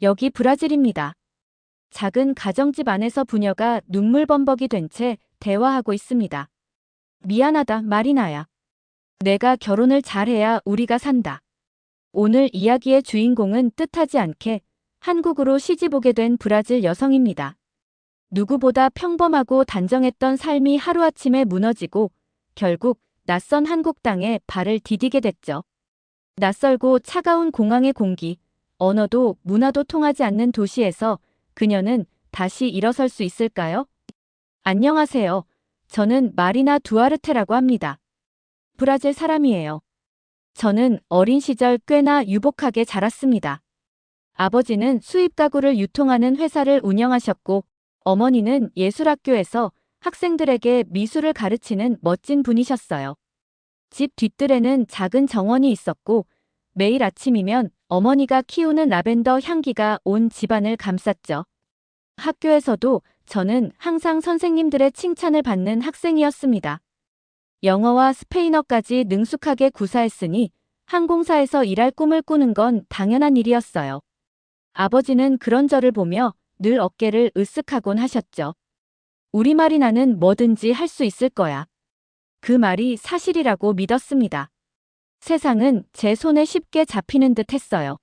여기 브라질입니다. 작은 가정집 안에서 부녀가 눈물범벅이 된 채 대화하고 있습니다. 미안하다, 마리나야. 내가 결혼을 잘해야 우리가 산다. 오늘 이야기의 주인공은 뜻하지 않게 한국으로 시집오게 된 브라질 여성입니다. 누구보다 평범하고 단정했던 삶이 하루아침에 무너지고 결국 낯선 한국 땅에 발을 디디게 됐죠. 낯설고 차가운 공항의 공기, 언어도 문화도 통하지 않는 도시에서 그녀는 다시 일어설 수 있을까요? 안녕하세요. 저는 마리나 두아르테라고 합니다. 브라질 사람이에요. 저는 어린 시절 꽤나 유복하게 자랐습니다. 아버지는 수입 가구를 유통하는 회사를 운영하셨고 어머니는 예술학교에서 학생들에게 미술을 가르치는 멋진 분이셨어요. 집 뒷뜰에는 작은 정원이 있었고 매일 아침이면 어머니가 키우는 라벤더 향기가 온 집안을 감쌌죠. 학교에서도 저는 항상 선생님들의 칭찬을 받는 학생이었습니다. 영어와 스페인어까지 능숙하게 구사했으니 항공사에서 일할 꿈을 꾸는 건 당연한 일이었어요. 아버지는 그런 저를 보며 늘 어깨를 으쓱하곤 하셨죠. 우리 마리나는 뭐든지 할 수 있을 거야. 그 말이 사실이라고 믿었습니다. 세상은 제 손에 쉽게 잡히는 듯 했어요.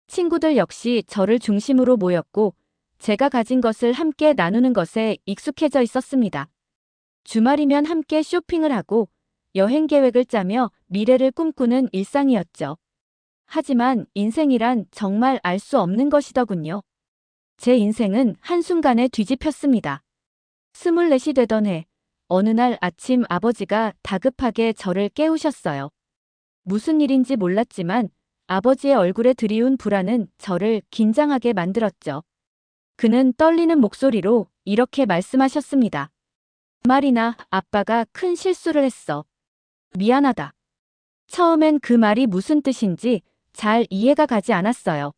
친구들 역시 저를 중심으로 모였고 제가 가진 것을 함께 나누는 것에 익숙해져 있었습니다. 주말이면 함께 쇼핑을 하고 여행 계획을 짜며 미래를 꿈꾸는 일상이었죠. 하지만 인생이란 정말 알 수 없는 것이더군요. 제 인생은 한순간에 뒤집혔습니다. 24이 되던 해, 어느 날 아침 아버지가 다급하게 저를 깨우셨어요. 무슨 일인지 몰랐지만 아버지의 얼굴에 드리운 불안은 저를 긴장하게 만들었죠. 그는 떨리는 목소리로 이렇게 말씀하셨습니다. 마리나, 아빠가 큰 실수를 했어. 미안하다. 처음엔 그 말이 무슨 뜻인지 잘 이해가 가지 않았어요.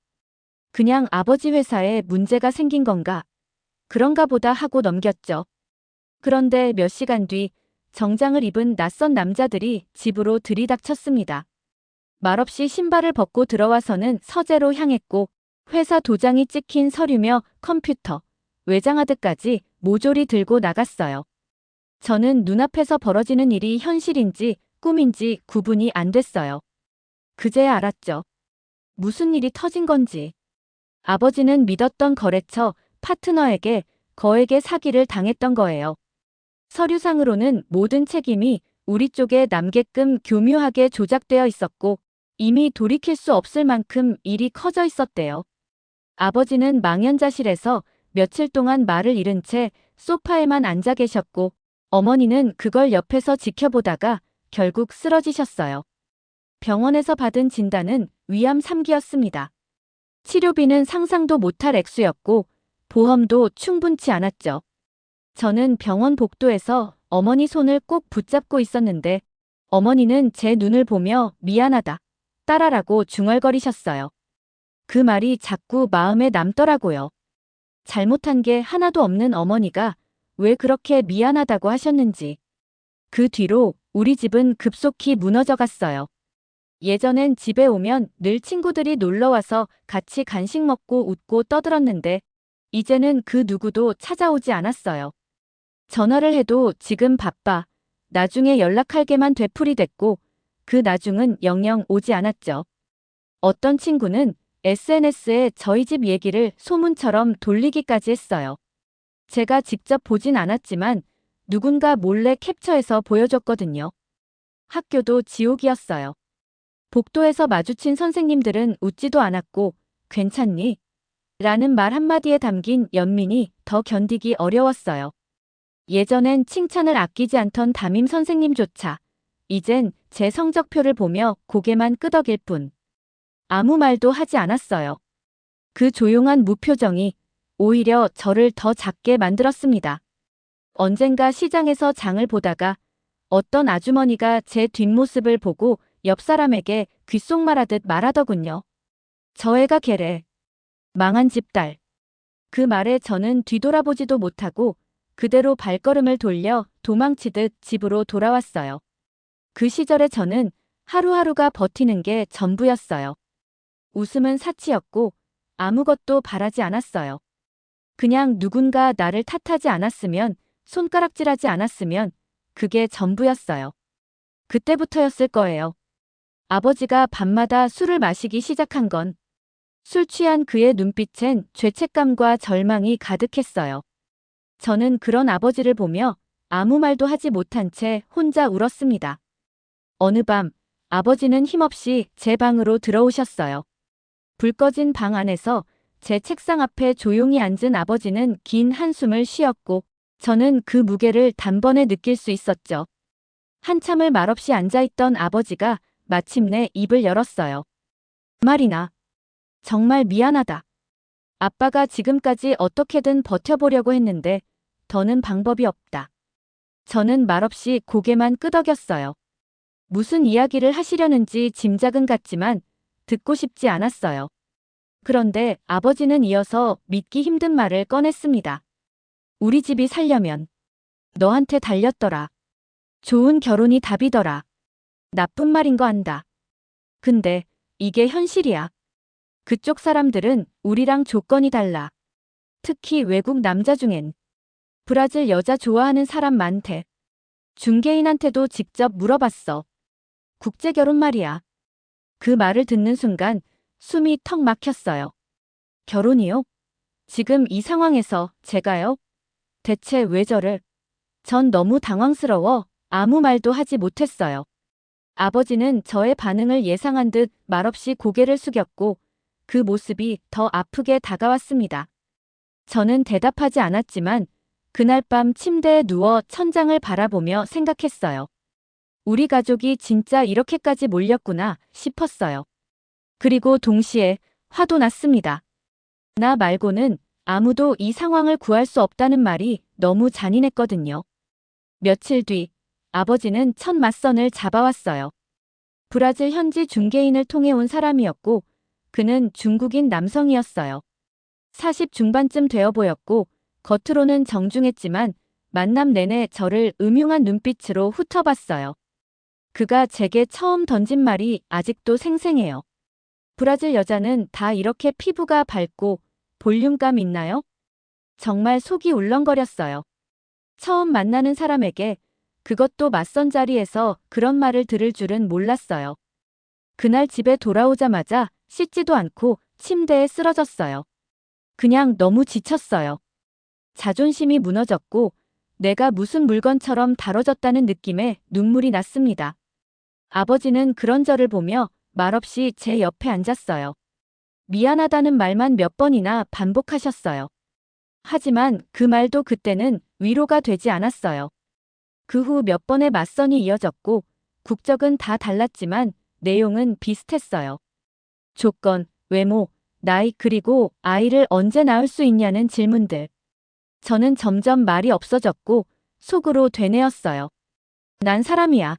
그냥 아버지 회사에 문제가 생긴 건가? 그런가 보다 하고 넘겼죠. 그런데 몇 시간 뒤 정장을 입은 낯선 남자들이 집으로 들이닥쳤습니다. 말없이 신발을 벗고 들어와서는 서재로 향했고 회사 도장이 찍힌 서류며 컴퓨터, 외장하드까지 모조리 들고 나갔어요. 저는 눈앞에서 벌어지는 일이 현실인지 꿈인지 구분이 안 됐어요. 그제야 알았죠. 무슨 일이 터진 건지. 아버지는 믿었던 거래처 파트너에게 거액의 사기를 당했던 거예요. 서류상으로는 모든 책임이 우리 쪽에 남게끔 교묘하게 조작되어 있었고 이미 돌이킬 수 없을 만큼 일이 커져 있었대요. 아버지는 망연자실해서 며칠 동안 말을 잃은 채 소파에만 앉아 계셨고 어머니는 그걸 옆에서 지켜보다가 결국 쓰러지셨어요. 병원에서 받은 진단은 위암 3기였습니다. 치료비는 상상도 못할 액수였고 보험도 충분치 않았죠. 저는 병원 복도에서 어머니 손을 꼭 붙잡고 있었는데 어머니는 제 눈을 보며 미안하다, 딸아라고 중얼거리셨어요. 그 말이 자꾸 마음에 남더라고요. 잘못한 게 하나도 없는 어머니가 왜 그렇게 미안하다고 하셨는지. 그 뒤로 우리 집은 급속히 무너져 갔어요. 예전엔 집에 오면 늘 친구들이 놀러와서 같이 간식 먹고 웃고 떠들었는데 이제는 그 누구도 찾아오지 않았어요. 전화를 해도 지금 바빠, 나중에 연락할게만 되풀이됐고 그 나중은 영영 오지 않았죠. 어떤 친구는 SNS에 저희 집 얘기를 소문처럼 돌리기까지 했어요. 제가 직접 보진 않았지만 누군가 몰래 캡처해서 보여줬거든요. 학교도 지옥이었어요. 복도에서 마주친 선생님들은 웃지도 않았고 괜찮니? 라는 말 한마디에 담긴 연민이 더 견디기 어려웠어요. 예전엔 칭찬을 아끼지 않던 담임 선생님조차 이젠 제 성적표를 보며 고개만 끄덕일 뿐. 아무 말도 하지 않았어요. 그 조용한 무표정이 오히려 저를 더 작게 만들었습니다. 언젠가 시장에서 장을 보다가 어떤 아주머니가 제 뒷모습을 보고 옆 사람에게 귓속말하듯 말하더군요. 저 애가 걔래. 망한 집딸. 그 말에 저는 뒤돌아보지도 못하고 그대로 발걸음을 돌려 도망치듯 집으로 돌아왔어요. 그 시절에 저는 하루하루가 버티는 게 전부였어요. 웃음은 사치였고 아무것도 바라지 않았어요. 그냥 누군가 나를 탓하지 않았으면, 손가락질하지 않았으면 그게 전부였어요. 그때부터였을 거예요. 아버지가 밤마다 술을 마시기 시작한 건 술 취한 그의 눈빛엔 죄책감과 절망이 가득했어요. 저는 그런 아버지를 보며 아무 말도 하지 못한 채 혼자 울었습니다. 어느 밤 아버지는 힘없이 제 방으로 들어오셨어요. 불 꺼진 방 안에서 제 책상 앞에 조용히 앉은 아버지는 긴 한숨을 쉬었고 저는 그 무게를 단번에 느낄 수 있었죠. 한참을 말없이 앉아있던 아버지가 마침내 입을 열었어요. 말이나. 정말 미안하다. 아빠가 지금까지 어떻게든 버텨보려고 했는데 더는 방법이 없다. 저는 말없이 고개만 끄덕였어요. 무슨 이야기를 하시려는지 짐작은 갔지만 듣고 싶지 않았어요. 그런데 아버지는 이어서 믿기 힘든 말을 꺼냈습니다. 우리 집이 살려면 너한테 달렸더라. 좋은 결혼이 답이더라. 나쁜 말인 거 안다. 근데 이게 현실이야. 그쪽 사람들은 우리랑 조건이 달라. 특히 외국 남자 중엔 브라질 여자 좋아하는 사람 많대. 중개인한테도 직접 물어봤어. 국제결혼 말이야. 그 말을 듣는 순간 숨이 턱 막혔어요. 결혼이요? 지금 이 상황에서 제가요? 대체 왜 저를? 전 너무 당황스러워 아무 말도 하지 못했어요. 아버지는 저의 반응을 예상한 듯 말없이 고개를 숙였고 그 모습이 더 아프게 다가왔습니다. 저는 대답하지 않았지만 그날 밤 침대에 누워 천장을 바라보며 생각했어요. 우리 가족이 진짜 이렇게까지 몰렸구나 싶었어요. 그리고 동시에 화도 났습니다. 나 말고는 아무도 이 상황을 구할 수 없다는 말이 너무 잔인했거든요. 며칠 뒤 아버지는 첫 맞선을 잡아왔어요. 브라질 현지 중개인을 통해 온 사람이었고 그는 중국인 남성이었어요. 40 중반쯤 되어 보였고 겉으로는 정중했지만 만남 내내 저를 음흉한 눈빛으로 훑어봤어요. 그가 제게 처음 던진 말이 아직도 생생해요. 브라질 여자는 다 이렇게 피부가 밝고 볼륨감 있나요? 정말 속이 울렁거렸어요. 처음 만나는 사람에게 그것도 맞선 자리에서 그런 말을 들을 줄은 몰랐어요. 그날 집에 돌아오자마자 씻지도 않고 침대에 쓰러졌어요. 그냥 너무 지쳤어요. 자존심이 무너졌고 내가 무슨 물건처럼 다뤄졌다는 느낌에 눈물이 났습니다. 아버지는 그런 저를 보며 말없이 제 옆에 앉았어요. 미안하다는 말만 몇 번이나 반복하셨어요. 하지만 그 말도 그때는 위로가 되지 않았어요. 그 후 몇 번의 맞선이 이어졌고 국적은 다 달랐지만 내용은 비슷했어요. 조건, 외모, 나이 그리고 아이를 언제 낳을 수 있냐는 질문들. 저는 점점 말이 없어졌고 속으로 되뇌었어요. 난 사람이야.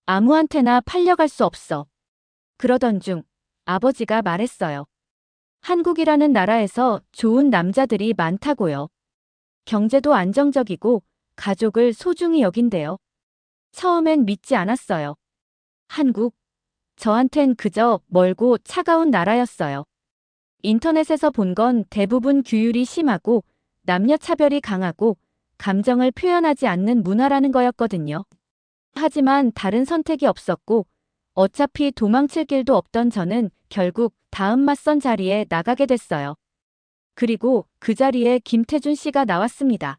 아무한테나 팔려갈 수 없어. 그러던 중 아버지가 말했어요. 한국이라는 나라에서 좋은 남자들이 많다고요. 경제도 안정적이고 가족을 소중히 여긴대요. 처음엔 믿지 않았어요. 한국? 저한텐 그저 멀고 차가운 나라였어요. 인터넷에서 본 건 대부분 규율이 심하고 남녀 차별이 강하고 감정을 표현하지 않는 문화라는 거였거든요. 하지만 다른 선택이 없었고 어차피 도망칠 길도 없던 저는 결국 다음 맞선 자리에 나가게 됐어요. 그리고 그 자리에 김태준 씨가 나왔습니다.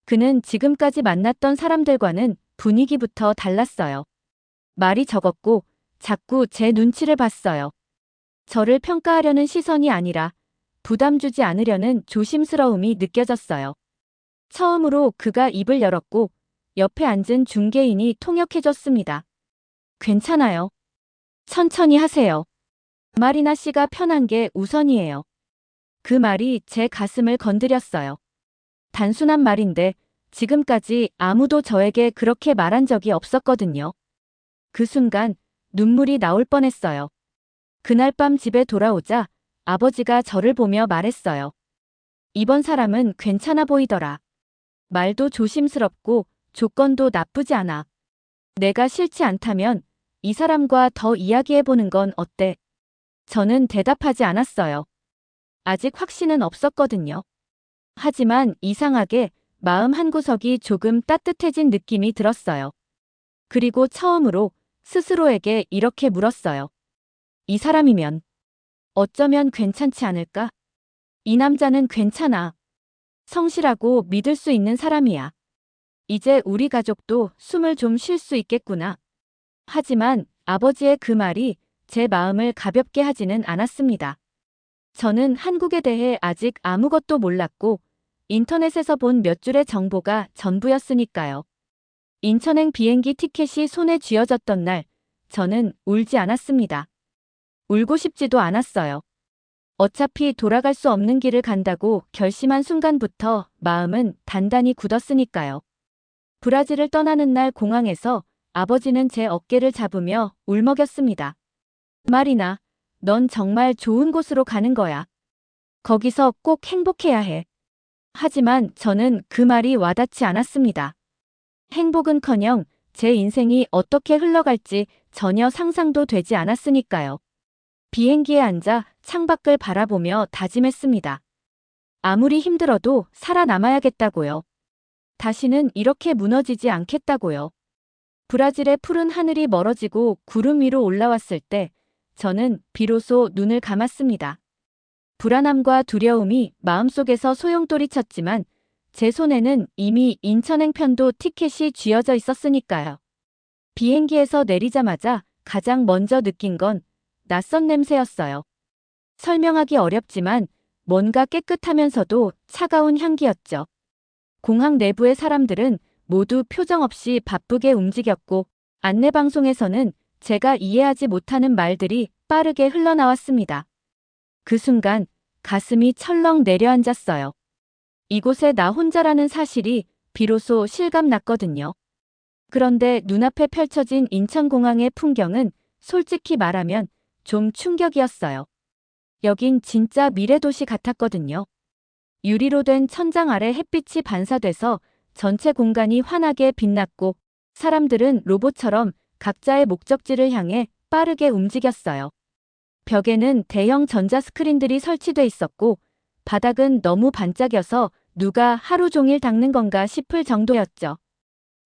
그는 지금까지 만났던 사람들과는 분위기부터 달랐어요. 말이 적었고 자꾸 제 눈치를 봤어요. 저를 평가하려는 시선이 아니라 부담 주지 않으려는 조심스러움이 느껴졌어요. 처음으로 그가 입을 열었고 옆에 앉은 중개인이 통역해줬습니다. 괜찮아요. 천천히 하세요. 마리나 씨가 편한 게 우선이에요. 그 말이 제 가슴을 건드렸어요. 단순한 말인데 지금까지 아무도 저에게 그렇게 말한 적이 없었거든요. 그 순간 눈물이 나올 뻔했어요. 그날 밤 집에 돌아오자 아버지가 저를 보며 말했어요. 이번 사람은 괜찮아 보이더라. 말도 조심스럽고 조건도 나쁘지 않아. 내가 싫지 않다면 이 사람과 더 이야기해보는 건 어때? 저는 대답하지 않았어요. 아직 확신은 없었거든요. 하지만 이상하게 마음 한구석이 조금 따뜻해진 느낌이 들었어요. 그리고 처음으로 스스로에게 이렇게 물었어요. 이 사람이면 어쩌면 괜찮지 않을까? 이 남자는 괜찮아. 성실하고 믿을 수 있는 사람이야. 이제 우리 가족도 숨을 좀 쉴 수 있겠구나. 하지만 아버지의 그 말이 제 마음을 가볍게 하지는 않았습니다. 저는 한국에 대해 아직 아무것도 몰랐고 인터넷에서 본 몇 줄의 정보가 전부였으니까요. 인천행 비행기 티켓이 손에 쥐어졌던 날, 저는 울지 않았습니다. 울고 싶지도 않았어요. 어차피 돌아갈 수 없는 길을 간다고 결심한 순간부터 마음은 단단히 굳었으니까요. 브라질을 떠나는 날 공항에서 아버지는 제 어깨를 잡으며 울먹였습니다. 마리나, 넌 정말 좋은 곳으로 가는 거야. 거기서 꼭 행복해야 해. 하지만 저는 그 말이 와닿지 않았습니다. 행복은커녕 제 인생이 어떻게 흘러갈지 전혀 상상도 되지 않았으니까요. 비행기에 앉아 창밖을 바라보며 다짐했습니다. 아무리 힘들어도 살아남아야겠다고요. 다시는 이렇게 무너지지 않겠다고요. 브라질의 푸른 하늘이 멀어지고 구름 위로 올라왔을 때 저는 비로소 눈을 감았습니다. 불안함과 두려움이 마음속에서 소용돌이쳤지만 제 손에는 이미 인천행 편도 티켓이 쥐어져 있었으니까요. 비행기에서 내리자마자 가장 먼저 느낀 건 낯선 냄새였어요. 설명하기 어렵지만 뭔가 깨끗하면서도 차가운 향기였죠. 공항 내부의 사람들은 모두 표정 없이 바쁘게 움직였고 안내방송에서는 제가 이해하지 못하는 말들이 빠르게 흘러나왔습니다. 그 순간 가슴이 철렁 내려앉았어요. 이곳에 나 혼자라는 사실이 비로소 실감났거든요. 그런데 눈앞에 펼쳐진 인천공항의 풍경은 솔직히 말하면 좀 충격이었어요. 여긴 진짜 미래도시 같았거든요. 유리로 된 천장 아래 햇빛이 반사돼서 전체 공간이 환하게 빛났고 사람들은 로봇처럼 각자의 목적지를 향해 빠르게 움직였어요. 벽에는 대형 전자스크린들이 설치돼 있었고 바닥은 너무 반짝여서 누가 하루 종일 닦는 건가 싶을 정도였죠.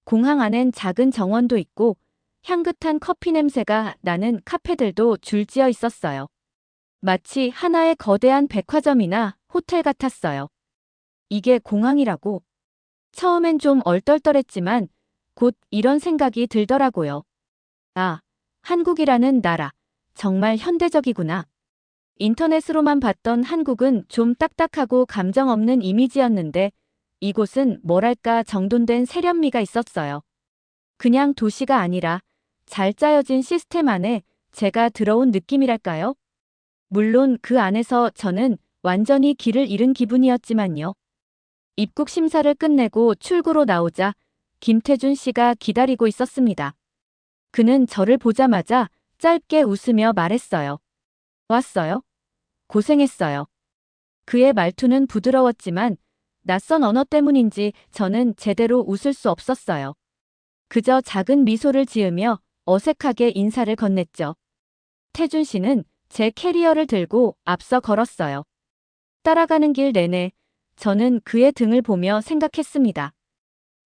공항 안엔 작은 정원도 있고 향긋한 커피 냄새가 나는 카페들도 줄지어 있었어요. 마치 하나의 거대한 백화점이나 호텔 같았어요. 이게 공항이라고? 처음엔 좀 얼떨떨했지만 곧 이런 생각이 들더라고요. 아, 한국이라는 나라. 정말 현대적이구나. 인터넷으로만 봤던 한국은 좀 딱딱하고 감정 없는 이미지였는데 이곳은 뭐랄까 정돈된 세련미가 있었어요. 그냥 도시가 아니라 잘 짜여진 시스템 안에 제가 들어온 느낌이랄까요? 물론 그 안에서 저는 완전히 길을 잃은 기분이었지만요. 입국 심사를 끝내고 출구로 나오자 김태준 씨가 기다리고 있었습니다. 그는 저를 보자마자 짧게 웃으며 말했어요. 왔어요? 고생했어요. 그의 말투는 부드러웠지만 낯선 언어 때문인지 저는 제대로 웃을 수 없었어요. 그저 작은 미소를 지으며 어색하게 인사를 건넸죠. 태준 씨는 제 캐리어를 들고 앞서 걸었어요. 따라가는 길 내내 저는 그의 등을 보며 생각했습니다.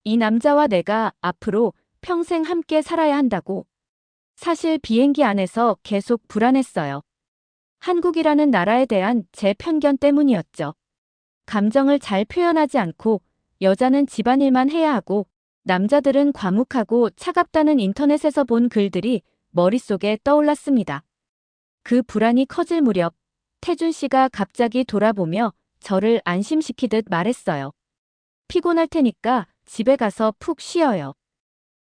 이 남자와 내가 앞으로 평생 함께 살아야 한다고. 사실 비행기 안에서 계속 불안했어요. 한국이라는 나라에 대한 제 편견 때문이었죠. 감정을 잘 표현하지 않고 여자는 집안일만 해야 하고 남자들은 과묵하고 차갑다는 인터넷에서 본 글들이 머릿속에 떠올랐습니다. 그 불안이 커질 무렵 태준 씨가 갑자기 돌아보며 저를 안심시키듯 말했어요. 피곤할 테니까 집에 가서 푹 쉬어요.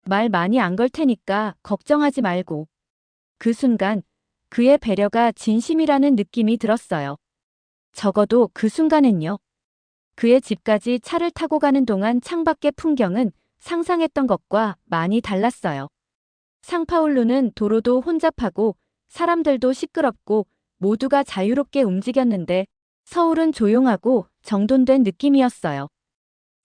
말 많이 안 걸 테니까 걱정하지 말고. 그 순간 그의 배려가 진심이라는 느낌이 들었어요. 적어도 그 순간엔요. 그의 집까지 차를 타고 가는 동안 창밖의 풍경은 상상했던 것과 많이 달랐어요. 상파울루는 도로도 혼잡하고 사람들도 시끄럽고 모두가 자유롭게 움직였는데 서울은 조용하고 정돈된 느낌이었어요.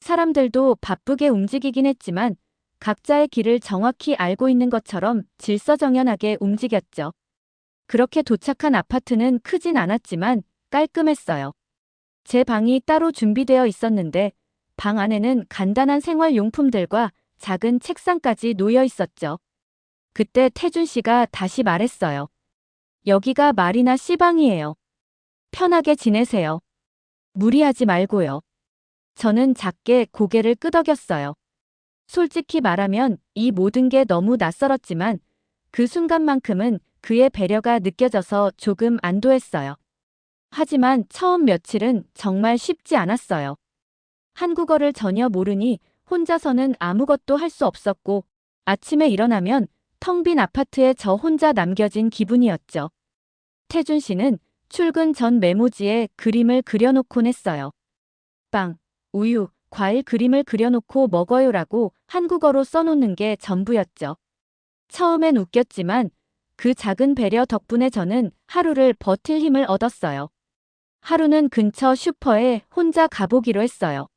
사람들도 바쁘게 움직이긴 했지만 각자의 길을 정확히 알고 있는 것처럼 질서정연하게 움직였죠. 그렇게 도착한 아파트는 크진 않았지만 깔끔했어요. 제 방이 따로 준비되어 있었는데 방 안에는 간단한 생활용품들과 작은 책상까지 놓여 있었죠. 그때 태준 씨가 다시 말했어요. 여기가 마리나 씨 방이에요. 편하게 지내세요. 무리하지 말고요. 저는 작게 고개를 끄덕였어요. 솔직히 말하면 이 모든 게 너무 낯설었지만 그 순간만큼은 그의 배려가 느껴져서 조금 안도했어요. 하지만 처음 며칠은 정말 쉽지 않았어요. 한국어를 전혀 모르니 혼자서는 아무것도 할 수 없었고 아침에 일어나면 텅 빈 아파트에 저 혼자 남겨진 기분이었죠. 태준 씨는 출근 전 메모지에 그림을 그려놓곤 했어요. 빵, 우유, 과일 그림을 그려놓고 먹어요라고 한국어로 써놓는 게 전부였죠. 처음엔 웃겼지만 그 작은 배려 덕분에 저는 하루를 버틸 힘을 얻었어요. 하루는 근처 슈퍼에 혼자 가보기로 했어요.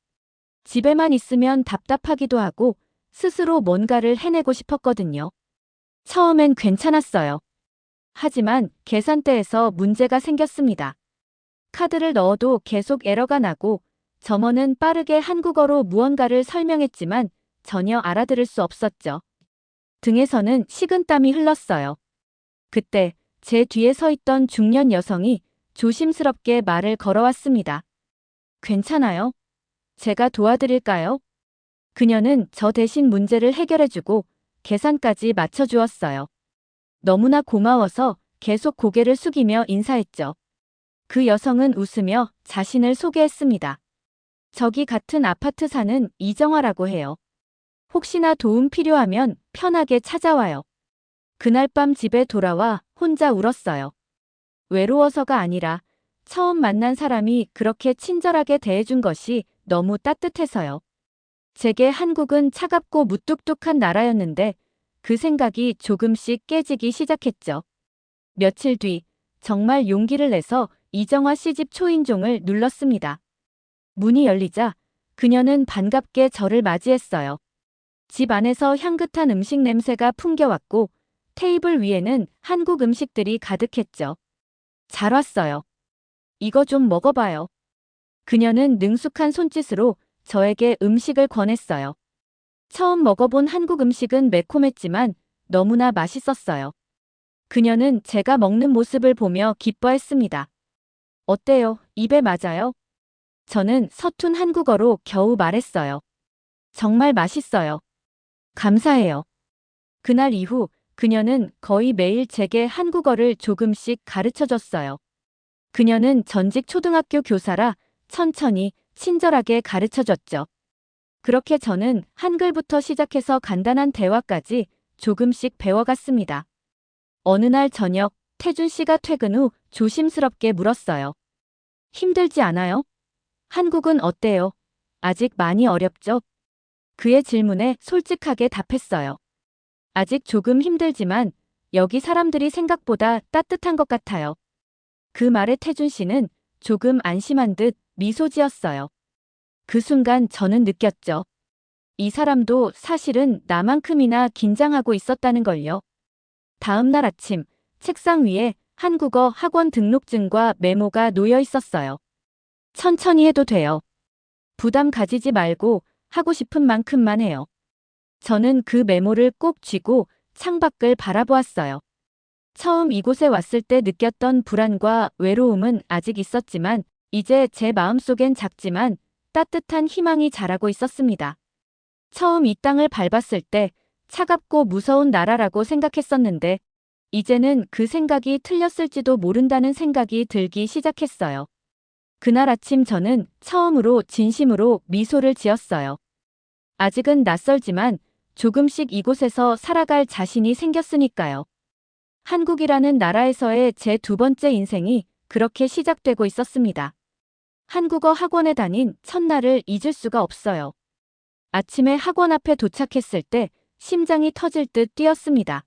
집에만 있으면 답답하기도 하고 스스로 뭔가를 해내고 싶었거든요. 처음엔 괜찮았어요. 하지만 계산대에서 문제가 생겼습니다. 카드를 넣어도 계속 에러가 나고 점원은 빠르게 한국어로 무언가를 설명했지만 전혀 알아들을 수 없었죠. 등에서는 식은땀이 흘렀어요. 그때 제 뒤에 서 있던 중년 여성이 조심스럽게 말을 걸어왔습니다. 괜찮아요? 제가 도와드릴까요? 그녀는 저 대신 문제를 해결해주고 계산까지 맞춰주었어요. 너무나 고마워서 계속 고개를 숙이며 인사했죠. 그 여성은 웃으며 자신을 소개했습니다. 저기 같은 아파트 사는 이정화라고 해요. 혹시나 도움 필요하면 편하게 찾아와요. 그날 밤 집에 돌아와 혼자 울었어요. 외로워서가 아니라 처음 만난 사람이 그렇게 친절하게 대해준 것이 너무 따뜻해서요. 제게 한국은 차갑고 무뚝뚝한 나라였는데 그 생각이 조금씩 깨지기 시작했죠. 며칠 뒤 정말 용기를 내서 이정화 씨 집 초인종을 눌렀습니다. 문이 열리자 그녀는 반갑게 저를 맞이했어요. 집 안에서 향긋한 음식 냄새가 풍겨왔고 테이블 위에는 한국 음식들이 가득했죠. 잘 왔어요. 이거 좀 먹어봐요. 그녀는 능숙한 손짓으로 저에게 음식을 권했어요. 처음 먹어본 한국 음식은 매콤했지만 너무나 맛있었어요. 그녀는 제가 먹는 모습을 보며 기뻐했습니다. 어때요? 입에 맞아요? 저는 서툰 한국어로 겨우 말했어요. 정말 맛있어요. 감사해요. 그날 이후 그녀는 거의 매일 제게 한국어를 조금씩 가르쳐줬어요. 그녀는 전직 초등학교 교사라 천천히 친절하게 가르쳐줬죠. 그렇게 저는 한글부터 시작해서 간단한 대화까지 조금씩 배워갔습니다. 어느 날 저녁 태준 씨가 퇴근 후 조심스럽게 물었어요. 힘들지 않아요? 한국은 어때요? 아직 많이 어렵죠? 그의 질문에 솔직하게 답했어요. 아직 조금 힘들지만 여기 사람들이 생각보다 따뜻한 것 같아요. 그 말에 태준 씨는 조금 안심한 듯 미소 지었어요. 그 순간 저는 느꼈죠. 이 사람도 사실은 나만큼이나 긴장하고 있었다는 걸요. 다음 날 아침 책상 위에 한국어 학원 등록증과 메모가 놓여 있었어요. 천천히 해도 돼요. 부담 가지지 말고 하고 싶은 만큼만 해요. 저는 그 메모를 꼭 쥐고 창밖을 바라보았어요. 처음 이곳에 왔을 때 느꼈던 불안과 외로움은 아직 있었지만 이제 제 마음속엔 작지만 따뜻한 희망이 자라고 있었습니다. 처음 이 땅을 밟았을 때 차갑고 무서운 나라라고 생각했었는데 이제는 그 생각이 틀렸을지도 모른다는 생각이 들기 시작했어요. 그날 아침 저는 처음으로 진심으로 미소를 지었어요. 아직은 낯설지만 조금씩 이곳에서 살아갈 자신이 생겼으니까요. 한국이라는 나라에서의 제 두 번째 인생이 그렇게 시작되고 있었습니다. 한국어 학원에 다닌 첫날을 잊을 수가 없어요. 아침에 학원 앞에 도착했을 때 심장이 터질 듯 뛰었습니다.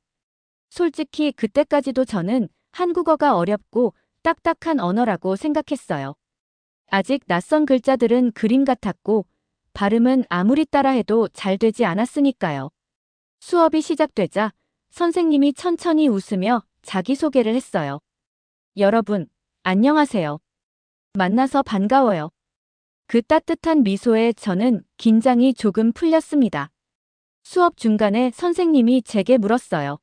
솔직히 그때까지도 저는 한국어가 어렵고 딱딱한 언어라고 생각했어요. 아직 낯선 글자들은 그림 같았고 발음은 아무리 따라해도 잘 되지 않았으니까요. 수업이 시작되자 선생님이 천천히 웃으며 자기소개를 했어요. 여러분, 안녕하세요. 만나서 반가워요. 그 따뜻한 미소에 저는 긴장이 조금 풀렸습니다. 수업 중간에 선생님이 제게 물었어요.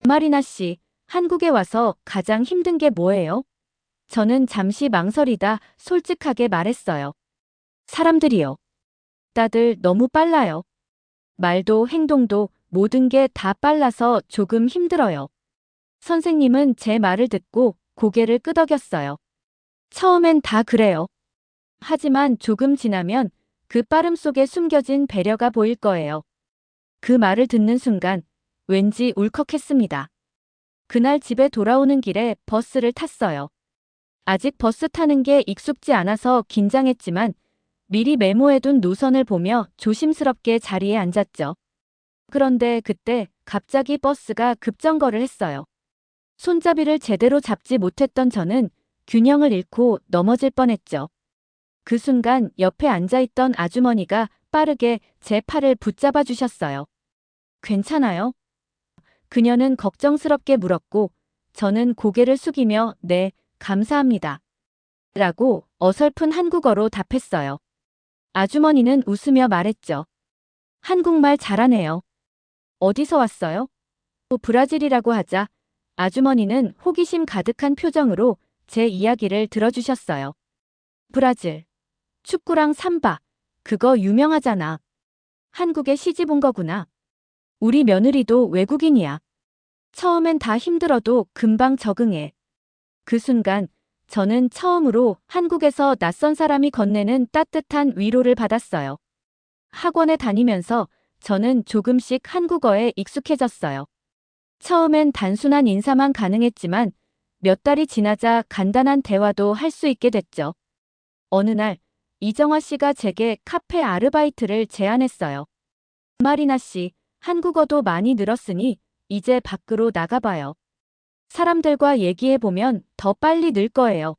마리나 씨, 한국에 와서 가장 힘든 게 뭐예요? 저는 잠시 망설이다 솔직하게 말했어요. 사람들이요. 다들 너무 빨라요. 말도 행동도 모든 게 다 빨라서 조금 힘들어요. 선생님은 제 말을 듣고 고개를 끄덕였어요. 처음엔 다 그래요. 하지만 조금 지나면 그 빠름 속에 숨겨진 배려가 보일 거예요. 그 말을 듣는 순간 왠지 울컥했습니다. 그날 집에 돌아오는 길에 버스를 탔어요. 아직 버스 타는 게 익숙지 않아서 긴장했지만 미리 메모해둔 노선을 보며 조심스럽게 자리에 앉았죠. 그런데 그때 갑자기 버스가 급정거를 했어요. 손잡이를 제대로 잡지 못했던 저는 균형을 잃고 넘어질 뻔했죠. 그 순간 옆에 앉아있던 아주머니가 빠르게 제 팔을 붙잡아 주셨어요. 괜찮아요? 그녀는 걱정스럽게 물었고 저는 고개를 숙이며 네, 감사합니다. 라고 어설픈 한국어로 답했어요. 아주머니는 웃으며 말했죠. 한국말 잘하네요. 어디서 왔어요? 브라질이라고 하자 아주머니는 호기심 가득한 표정으로 제 이야기를 들어주셨어요. 브라질. 축구랑 삼바. 그거 유명하잖아. 한국에 시집 온 거구나. 우리 며느리도 외국인이야. 처음엔 다 힘들어도 금방 적응해. 그 순간 저는 처음으로 한국에서 낯선 사람이 건네는 따뜻한 위로를 받았어요. 학원에 다니면서 저는 조금씩 한국어에 익숙해졌어요. 처음엔 단순한 인사만 가능했지만 몇 달이 지나자 간단한 대화도 할 수 있게 됐죠. 어느 날 이정화 씨가 제게 카페 아르바이트를 제안했어요. 마리나 씨, 한국어도 많이 늘었으니 이제 밖으로 나가봐요. 사람들과 얘기해보면 더 빨리 늘 거예요.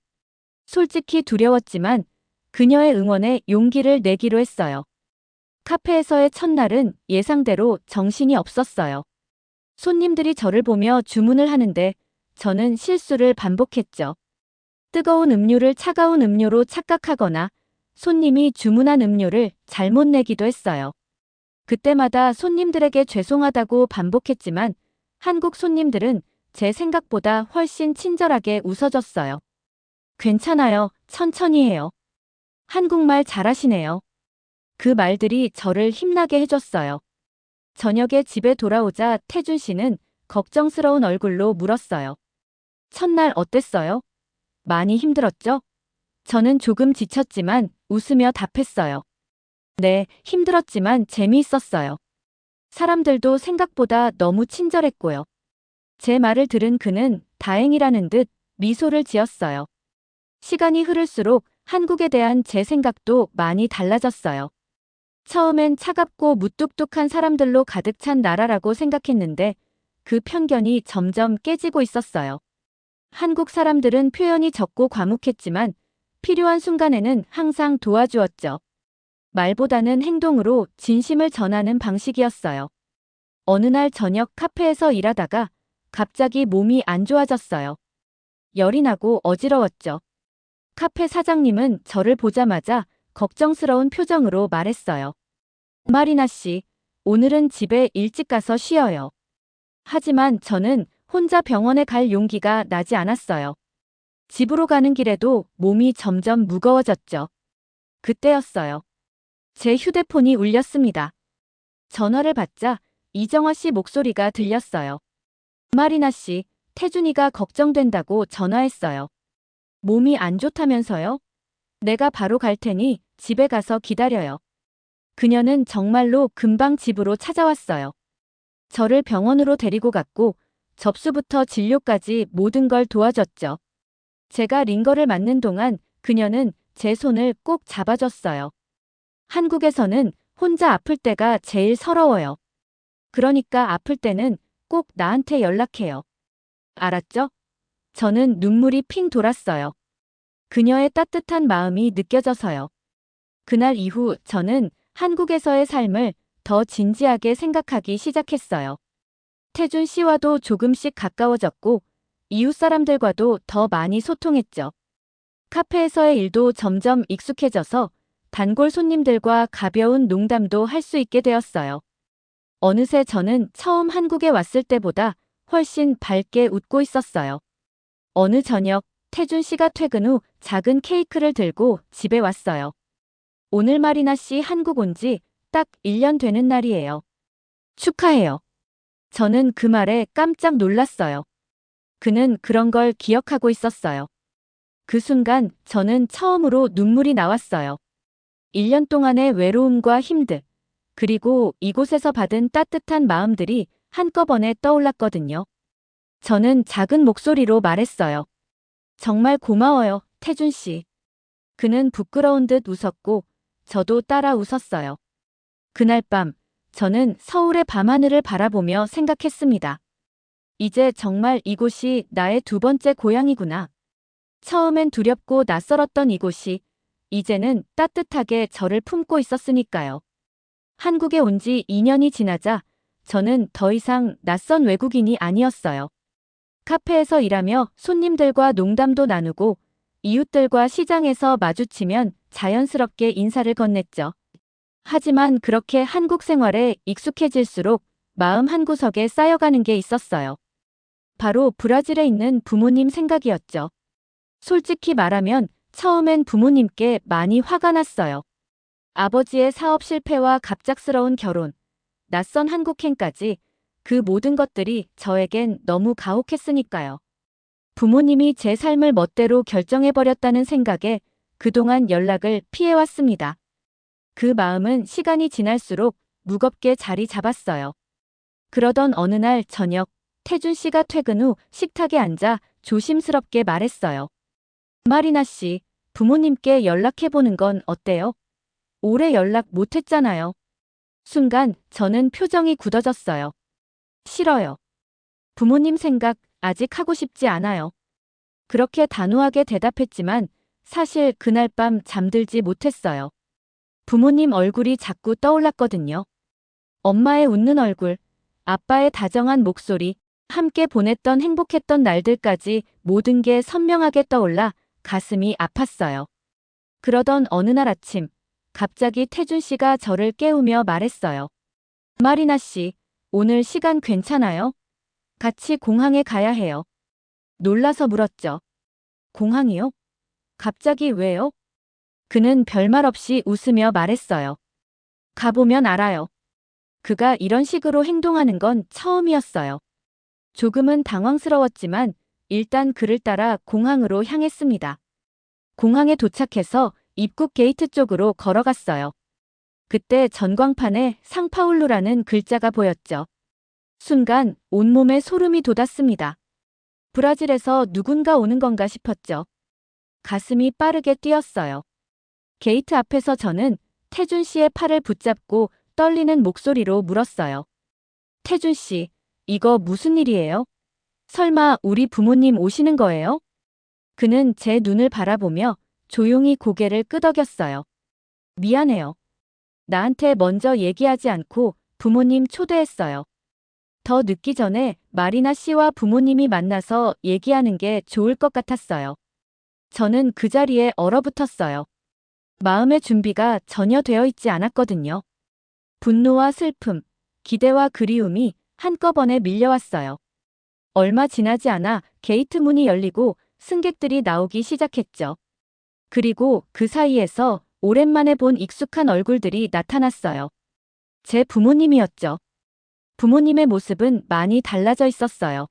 솔직히 두려웠지만 그녀의 응원에 용기를 내기로 했어요. 카페에서의 첫날은 예상대로 정신이 없었어요. 손님들이 저를 보며 주문을 하는데 저는 실수를 반복했죠. 뜨거운 음료를 차가운 음료로 착각하거나 손님이 주문한 음료를 잘못 내기도 했어요. 그때마다 손님들에게 죄송하다고 반복했지만 한국 손님들은 제 생각보다 훨씬 친절하게 웃어줬어요. 괜찮아요. 천천히 해요. 한국말 잘하시네요. 그 말들이 저를 힘나게 해줬어요. 저녁에 집에 돌아오자 태준 씨는 걱정스러운 얼굴로 물었어요. 첫날 어땠어요? 많이 힘들었죠? 저는 조금 지쳤지만 웃으며 답했어요. 네, 힘들었지만 재미있었어요. 사람들도 생각보다 너무 친절했고요. 제 말을 들은 그는 다행이라는 듯 미소를 지었어요. 시간이 흐를수록 한국에 대한 제 생각도 많이 달라졌어요. 처음엔 차갑고 무뚝뚝한 사람들로 가득 찬 나라라고 생각했는데 그 편견이 점점 깨지고 있었어요. 한국 사람들은 표현이 적고 과묵했지만 필요한 순간에는 항상 도와주었죠. 말보다는 행동으로 진심을 전하는 방식이었어요. 어느 날 저녁 카페에서 일하다가 갑자기 몸이 안 좋아졌어요. 열이 나고 어지러웠죠. 카페 사장님은 저를 보자마자 걱정스러운 표정으로 말했어요. 마리나 씨, 오늘은 집에 일찍 가서 쉬어요. 하지만 저는 혼자 병원에 갈 용기가 나지 않았어요. 집으로 가는 길에도 몸이 점점 무거워졌죠. 그때였어요. 제 휴대폰이 울렸습니다. 전화를 받자 이정화 씨 목소리가 들렸어요. 마리나 씨, 태준이가 걱정된다고 전화했어요. 몸이 안 좋다면서요? 내가 바로 갈 테니 집에 가서 기다려요. 그녀는 정말로 금방 집으로 찾아왔어요. 저를 병원으로 데리고 갔고 접수부터 진료까지 모든 걸 도와줬죠. 제가 링거를 맞는 동안 그녀는 제 손을 꼭 잡아줬어요. 한국에서는 혼자 아플 때가 제일 서러워요. 그러니까 아플 때는 꼭 나한테 연락해요. 알았죠? 저는 눈물이 핑 돌았어요. 그녀의 따뜻한 마음이 느껴져서요. 그날 이후 저는 한국에서의 삶을 더 진지하게 생각하기 시작했어요. 태준 씨와도 조금씩 가까워졌고 이웃 사람들과도 더 많이 소통했죠. 카페에서의 일도 점점 익숙해져서 단골 손님들과 가벼운 농담도 할 수 있게 되었어요. 어느새 저는 처음 한국에 왔을 때보다 훨씬 밝게 웃고 있었어요. 어느 저녁, 태준 씨가 퇴근 후 작은 케이크를 들고 집에 왔어요. 오늘 마리나 씨 한국 온 지 딱 1년 되는 날이에요. 축하해요. 저는 그 말에 깜짝 놀랐어요. 그는 그런 걸 기억하고 있었어요. 그 순간 저는 처음으로 눈물이 나왔어요. 1년 동안의 외로움과 힘들, 그리고 이곳에서 받은 따뜻한 마음들이 한꺼번에 떠올랐거든요. 저는 작은 목소리로 말했어요. 정말 고마워요, 태준 씨. 그는 부끄러운 듯 웃었고, 저도 따라 웃었어요. 그날 밤, 저는 서울의 밤하늘을 바라보며 생각했습니다. 이제 정말 이곳이 나의 두 번째 고향이구나. 처음엔 두렵고 낯설었던 이곳이, 이제는 따뜻하게 저를 품고 있었으니까요. 한국에 온 지 2년이 지나자 저는 더 이상 낯선 외국인이 아니었어요. 카페에서 일하며 손님들과 농담도 나누고 이웃들과 시장에서 마주치면 자연스럽게 인사를 건넸죠. 하지만 그렇게 한국 생활에 익숙해질수록 마음 한구석에 쌓여가는 게 있었어요. 바로 브라질에 있는 부모님 생각이었죠. 솔직히 말하면 처음엔 부모님께 많이 화가 났어요. 아버지의 사업 실패와 갑작스러운 결혼, 낯선 한국행까지 그 모든 것들이 저에겐 너무 가혹했으니까요. 부모님이 제 삶을 멋대로 결정해버렸다는 생각에 그동안 연락을 피해왔습니다. 그 마음은 시간이 지날수록 무겁게 자리 잡았어요. 그러던 어느 날 저녁, 태준 씨가 퇴근 후 식탁에 앉아 조심스럽게 말했어요. 마리나 씨, 부모님께 연락해보는 건 어때요? 오래 연락 못했잖아요. 순간 저는 표정이 굳어졌어요. 싫어요. 부모님 생각 아직 하고 싶지 않아요. 그렇게 단호하게 대답했지만 사실 그날 밤 잠들지 못했어요. 부모님 얼굴이 자꾸 떠올랐거든요. 엄마의 웃는 얼굴, 아빠의 다정한 목소리, 함께 보냈던 행복했던 날들까지 모든 게 선명하게 떠올라 가슴이 아팠어요. 그러던 어느 날 아침, 갑자기 태준 씨가 저를 깨우며 말했어요. 마리나 씨, 오늘 시간 괜찮아요? 같이 공항에 가야 해요. 놀라서 물었죠. 공항이요? 갑자기 왜요? 그는 별말 없이 웃으며 말했어요. 가보면 알아요. 그가 이런 식으로 행동하는 건 처음이었어요. 조금은 당황스러웠지만 일단 그를 따라 공항으로 향했습니다. 공항에 도착해서 입국 게이트 쪽으로 걸어갔어요. 그때 전광판에 상파울루라는 글자가 보였죠. 순간 온몸에 소름이 돋았습니다. 브라질에서 누군가 오는 건가 싶었죠. 가슴이 빠르게 뛰었어요. 게이트 앞에서 저는 태준 씨의 팔을 붙잡고 떨리는 목소리로 물었어요. 태준 씨, 이거 무슨 일이에요? 설마 우리 부모님 오시는 거예요? 그는 제 눈을 바라보며 조용히 고개를 끄덕였어요. 미안해요. 나한테 먼저 얘기하지 않고 부모님 초대했어요. 더 늦기 전에 마리나 씨와 부모님이 만나서 얘기하는 게 좋을 것 같았어요. 저는 그 자리에 얼어붙었어요. 마음의 준비가 전혀 되어 있지 않았거든요. 분노와 슬픔, 기대와 그리움이 한꺼번에 밀려왔어요. 얼마 지나지 않아 게이트 문이 열리고 승객들이 나오기 시작했죠. 그리고 그 사이에서 오랜만에 본 익숙한 얼굴들이 나타났어요. 제 부모님이었죠. 부모님의 모습은 많이 달라져 있었어요.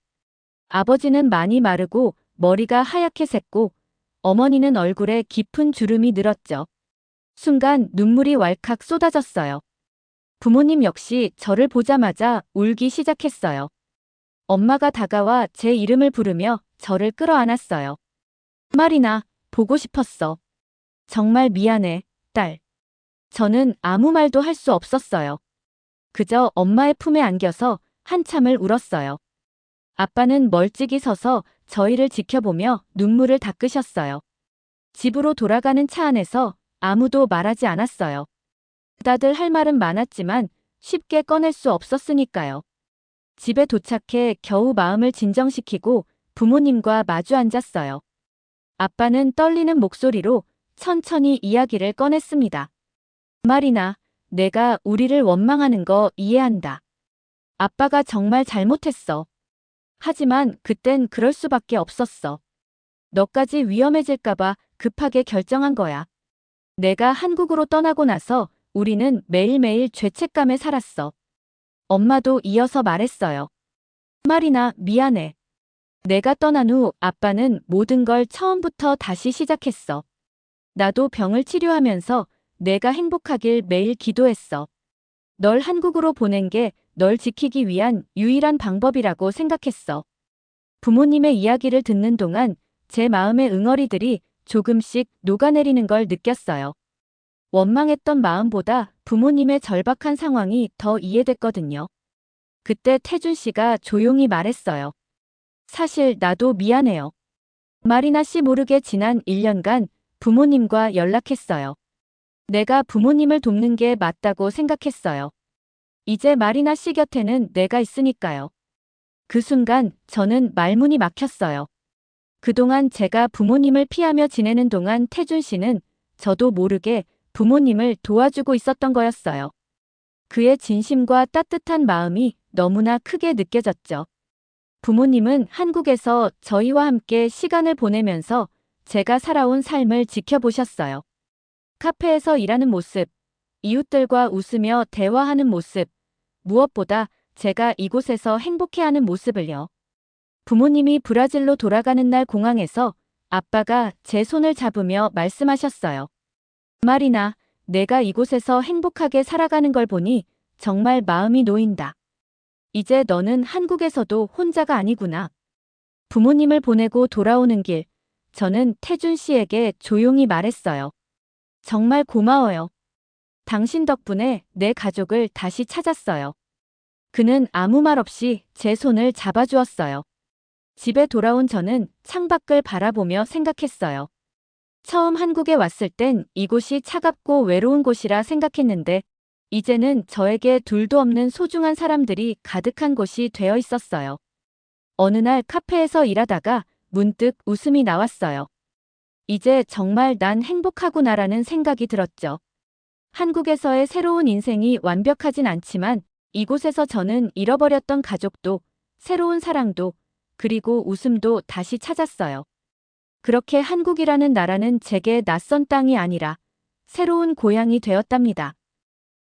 아버지는 많이 마르고 머리가 하얗게 샜고 어머니는 얼굴에 깊은 주름이 늘었죠. 순간 눈물이 왈칵 쏟아졌어요. 부모님 역시 저를 보자마자 울기 시작했어요. 엄마가 다가와 제 이름을 부르며 저를 끌어안았어요. 마리나, 보고 싶었어. 정말 미안해, 딸. 저는 아무 말도 할 수 없었어요. 그저 엄마의 품에 안겨서 한참을 울었어요. 아빠는 멀찍이 서서 저희를 지켜보며 눈물을 닦으셨어요. 집으로 돌아가는 차 안에서 아무도 말하지 않았어요. 다들 할 말은 많았지만 쉽게 꺼낼 수 없었으니까요. 집에 도착해 겨우 마음을 진정시키고 부모님과 마주 앉았어요. 아빠는 떨리는 목소리로 천천히 이야기를 꺼냈습니다. 마리나, 내가 우리를 원망하는 거 이해한다. 아빠가 정말 잘못했어. 하지만 그땐 그럴 수밖에 없었어. 너까지 위험해질까봐 급하게 결정한 거야. 내가 한국으로 떠나고 나서 우리는 매일매일 죄책감에 살았어. 엄마도 이어서 말했어요. 마리나, 미안해. 내가 떠난 후 아빠는 모든 걸 처음부터 다시 시작했어. 나도 병을 치료하면서 내가 행복하길 매일 기도했어. 널 한국으로 보낸 게 널 지키기 위한 유일한 방법이라고 생각했어. 부모님의 이야기를 듣는 동안 제 마음의 응어리들이 조금씩 녹아내리는 걸 느꼈어요. 원망했던 마음보다 부모님의 절박한 상황이 더 이해됐거든요. 그때 태준 씨가 조용히 말했어요. 사실 나도 미안해요. 마리나 씨 모르게 지난 1년간 부모님과 연락했어요. 내가 부모님을 돕는 게 맞다고 생각했어요. 이제 마리나 씨 곁에는 내가 있으니까요. 그 순간 저는 말문이 막혔어요. 그동안 제가 부모님을 피하며 지내는 동안 태준 씨는 저도 모르게 부모님을 도와주고 있었던 거였어요. 그의 진심과 따뜻한 마음이 너무나 크게 느껴졌죠. 부모님은 한국에서 저희와 함께 시간을 보내면서 제가 살아온 삶을 지켜보셨어요. 카페에서 일하는 모습, 이웃들과 웃으며 대화하는 모습, 무엇보다 제가 이곳에서 행복해하는 모습을요. 부모님이 브라질로 돌아가는 날 공항에서 아빠가 제 손을 잡으며 말씀하셨어요. 마리나, 내가 이곳에서 행복하게 살아가는 걸 보니 정말 마음이 놓인다. 이제 너는 한국에서도 혼자가 아니구나. 부모님을 보내고 돌아오는 길, 저는 태준 씨에게 조용히 말했어요. 정말 고마워요. 당신 덕분에 내 가족을 다시 찾았어요. 그는 아무 말 없이 제 손을 잡아주었어요. 집에 돌아온 저는 창밖을 바라보며 생각했어요. 처음 한국에 왔을 땐 이곳이 차갑고 외로운 곳이라 생각했는데 이제는 저에게 둘도 없는 소중한 사람들이 가득한 곳이 되어 있었어요. 어느 날 카페에서 일하다가 문득 웃음이 나왔어요. 이제 정말 난 행복하구나라는 생각이 들었죠. 한국에서의 새로운 인생이 완벽하진 않지만 이곳에서 저는 잃어버렸던 가족도, 새로운 사랑도, 그리고 웃음도 다시 찾았어요. 그렇게 한국이라는 나라는 제게 낯선 땅이 아니라 새로운 고향이 되었답니다.